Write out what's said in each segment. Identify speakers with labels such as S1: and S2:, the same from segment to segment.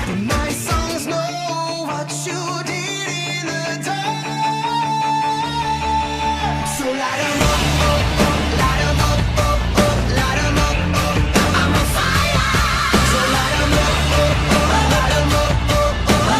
S1: My songs know what you did in the dark. So light 'em up, light 'em up, light 'em up, I'm on fire. So light 'em up, light 'em up,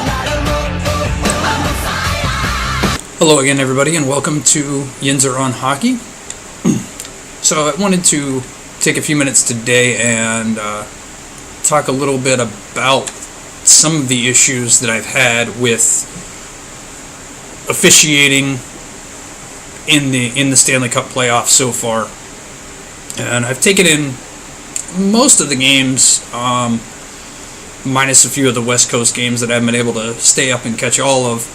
S1: light 'em up, I'm on fire.
S2: Hello again, everybody, and welcome to Yinzer on Hockey. So I wanted to take a few minutes today and talk a little bit about some of the issues that I've had with officiating in the Stanley Cup playoffs so far. And I've taken in most of the games, minus a few of the West Coast games that I haven't been able to stay up and catch all of.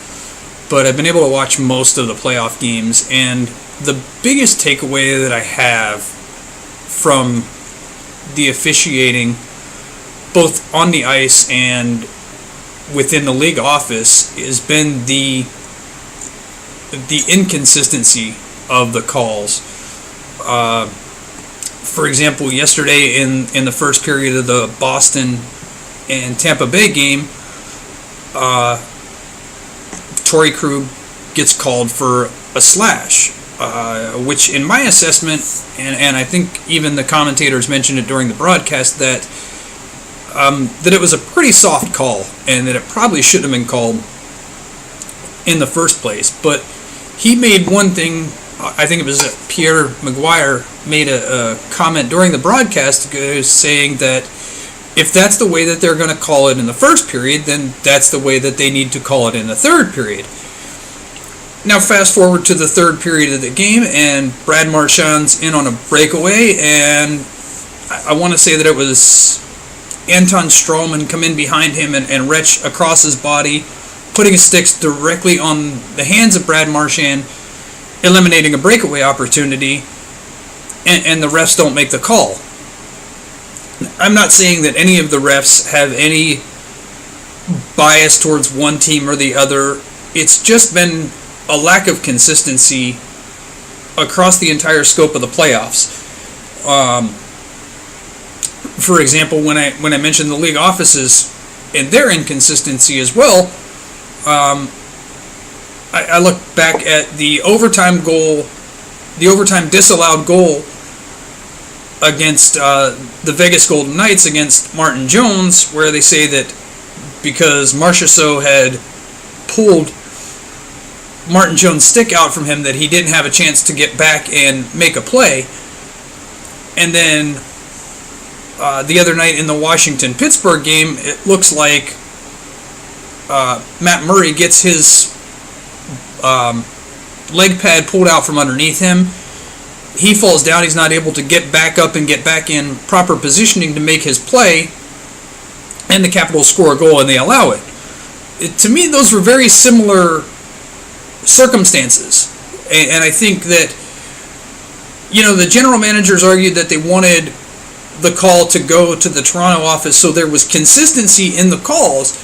S2: But I've been able to watch most of the playoff games, and the biggest takeaway that I have from the officiating, both on the ice and within the league office, has been the inconsistency of the calls. For example, yesterday in the first period of the Boston and Tampa Bay game, Torrey Krug gets called for a slash, which in my assessment, and I think even the commentators mentioned it during the broadcast, that it was a pretty soft call and that it probably shouldn't have been called in the first place. But he made one thing, I think it was Pierre Maguire made a comment during the broadcast saying that if that's the way that they're going to call it in the first period, then that's the way that they need to call it in the third period. Now fast forward to the third period of the game, and Brad Marchand's in on a breakaway, and I want to say that it was Anton Stralman come in behind him and retch across his body, putting his sticks directly on the hands of Brad Marchand, eliminating a breakaway opportunity, and the refs don't make the call. I'm not saying that any of the refs have any bias towards one team or the other. It's just been a lack of consistency across the entire scope of the playoffs. For example, when I mentioned the league offices and their inconsistency as well, I look back at the overtime disallowed goal against the Vegas Golden Knights against Martin Jones, where they say that because Marchessault had pulled Martin Jones' stick out from him, that he didn't have a chance to get back and make a play. And then the other night in the Washington-Pittsburgh game, it looks like Matt Murray gets his leg pad pulled out from underneath him. He falls down. He's not able to get back up and get back in proper positioning to make his play, and the Capitals score a goal and they allow it. To me, those were very similar circumstances, and I think that, the general managers argued that they wanted the call to go to the Toronto office so there was consistency in the calls,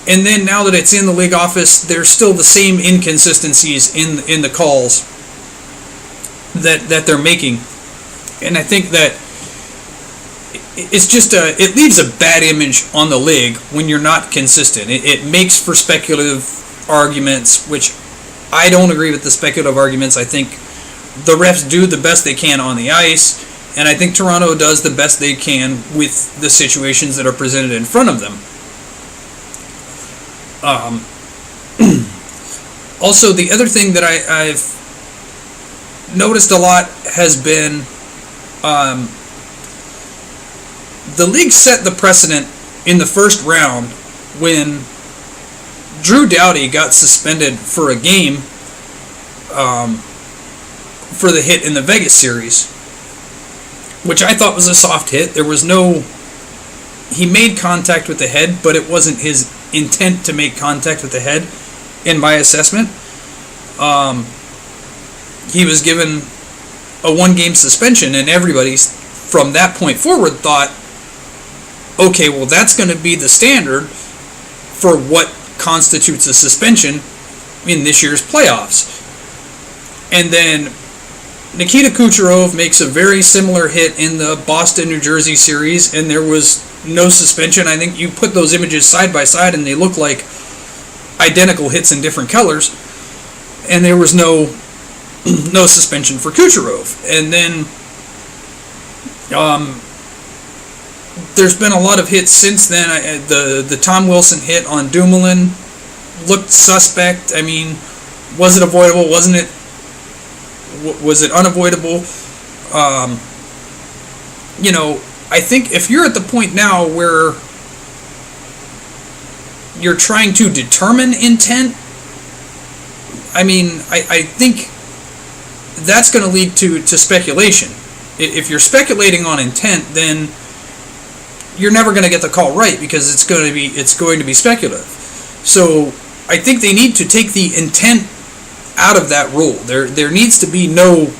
S2: and then now that it's in the league office, there's still the same inconsistencies in the calls that they're making. And I think that it's just it leaves a bad image on the league when you're not consistent. It makes for speculative arguments, which I don't agree with the speculative arguments. I think the refs do the best they can on the ice, and I think Toronto does the best they can with the situations that are presented in front of them. Also, the other thing that I've noticed a lot has been the league set the precedent in the first round when Drew Doughty got suspended for a game for the hit in the Vegas series, which I thought was a soft hit. He made contact with the head, but it wasn't his intent to make contact with the head, in my assessment. He was given a one-game suspension, and everybody from that point forward thought, okay, well, that's going to be the standard for what constitutes a suspension in this year's playoffs. And then Nikita Kucherov makes a very similar hit in the Boston-New Jersey series, and there was no suspension. I think you put those images side by side and they look like identical hits in different colors, and there was no suspension for Kucherov. And then there's been a lot of hits since then. The Tom Wilson hit on Dumoulin looked suspect. I mean, was it avoidable? Wasn't it? Was it unavoidable? I think if you're at the point now where you're trying to determine intent, I mean, I think that's going to lead to speculation. If you're speculating on intent, then you're never going to get the call right, because it's going to be speculative. So I think they need to take the intent out of that rule. There needs to be no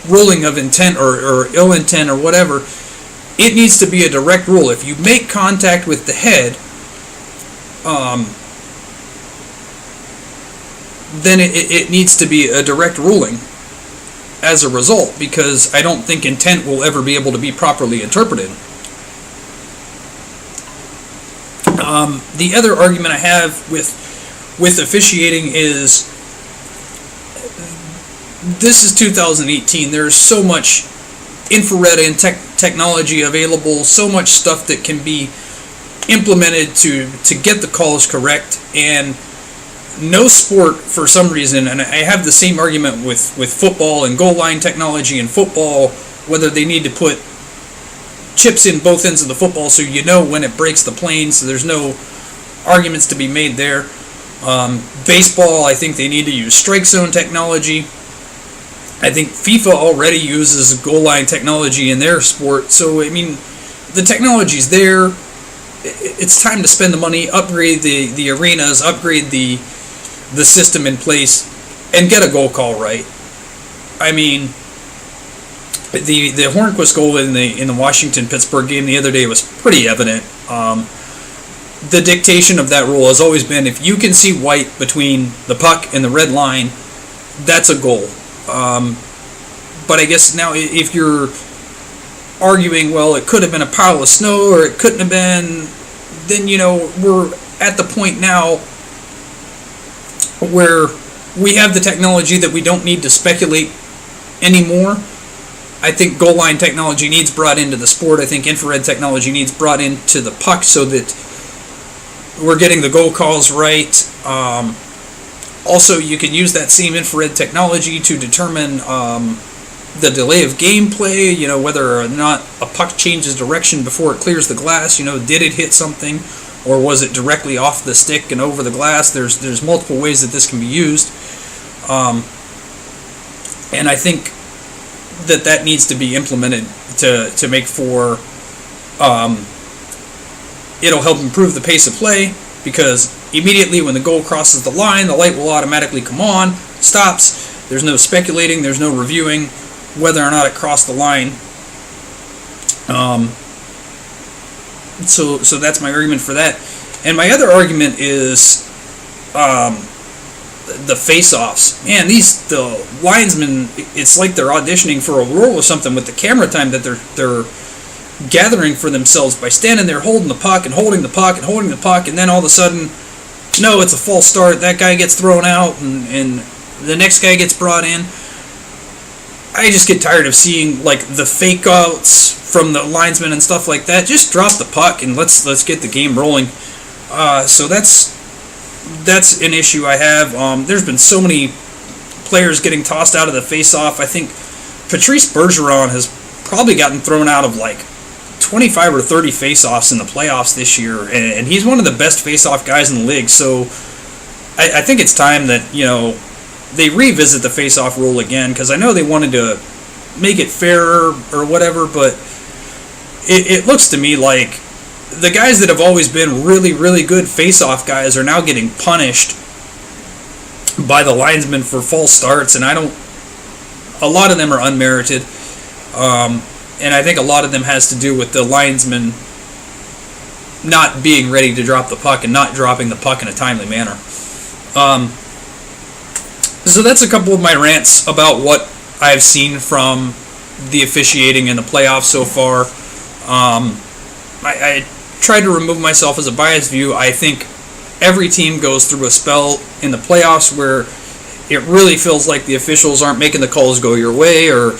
S2: ruling of intent or ill intent or whatever. It needs to be a direct rule. If you make contact with the head, then it needs to be a direct ruling as a result, because I don't think intent will ever be able to be properly interpreted. The other argument I have with officiating is, this is 2018. There's so much infrared and technology available, so much stuff that can be implemented to get the calls correct, and no sport, for some reason, and I have the same argument with football and goal line technology in football, whether they need to put chips in both ends of the football so you know when it breaks the plane, so there's no arguments to be made there. Baseball, I think they need to use strike zone technology. I think FIFA already uses goal line technology in their sport, so I mean, the technology's there. It's time to spend the money, upgrade the arenas, upgrade the system in place, and get a goal call right. I mean, the Hornquist goal in the Washington-Pittsburgh game the other day was pretty evident. The dictation of that rule has always been, if you can see white between the puck and the red line, that's a goal. But I guess now, if you're arguing, well, it could have been a pile of snow or it couldn't have been, then, we're at the point now where we have the technology that we don't need to speculate anymore. I think goal line technology needs brought into the sport. I think infrared technology needs brought into the puck so that we're getting the goal calls right. Also, you can use that same infrared technology to determine the delay of gameplay, whether or not a puck changes direction before it clears the glass. Did it hit something, or was it directly off the stick and over the glass? There's multiple ways that this can be used. And I think that needs to be implemented to make for, it'll help improve the pace of play, because immediately when the goal crosses the line, the light will automatically come on, stops. There's no speculating, there's no reviewing whether or not it crossed the line. So that's my argument for that. And my other argument is the face-offs. Man, the linesmen, it's like they're auditioning for a role or something with the camera time that they're gathering for themselves by standing there holding the puck and holding the puck and holding the puck, and then all of a sudden, no, it's a false start. That guy gets thrown out, and the next guy gets brought in. I just get tired of seeing the fake outs from the linesmen and stuff like that. Just drop the puck and let's get the game rolling. So that's an issue I have. There's been so many players getting tossed out of the face-off. I think Patrice Bergeron has probably gotten thrown out of 25 or 30 face-offs in the playoffs this year, and he's one of the best face-off guys in the league. So I think it's time that they revisit the face-off rule again, because I know they wanted to make it fairer or whatever, but it looks to me like the guys that have always been really, really good face-off guys are now getting punished by the linesmen for false starts, and a lot of them are unmerited, and I think a lot of them has to do with the linesmen not being ready to drop the puck and not dropping the puck in a timely manner. So that's a couple of my rants about what I've seen from the officiating in the playoffs so far. tried to remove myself as a biased view. I think every team goes through a spell in the playoffs where it really feels like the officials aren't making the calls go your way, or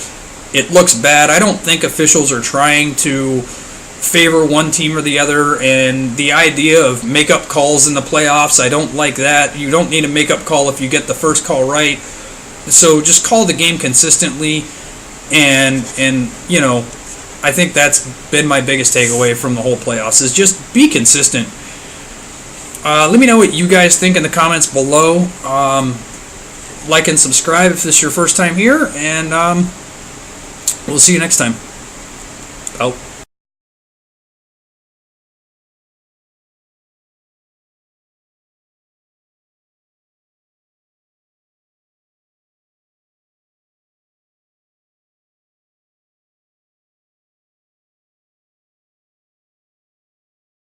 S2: it looks bad. I don't think officials are trying to favor one team or the other, and the idea of make-up calls in the playoffs, I don't like that. You don't need a make-up call if you get the first call right. So just call the game consistently, and you know, I think that's been my biggest takeaway from the whole playoffs, is just be consistent. Let me know what you guys think in the comments below. Like and subscribe if this is your first time here, and we'll see you next time. Out.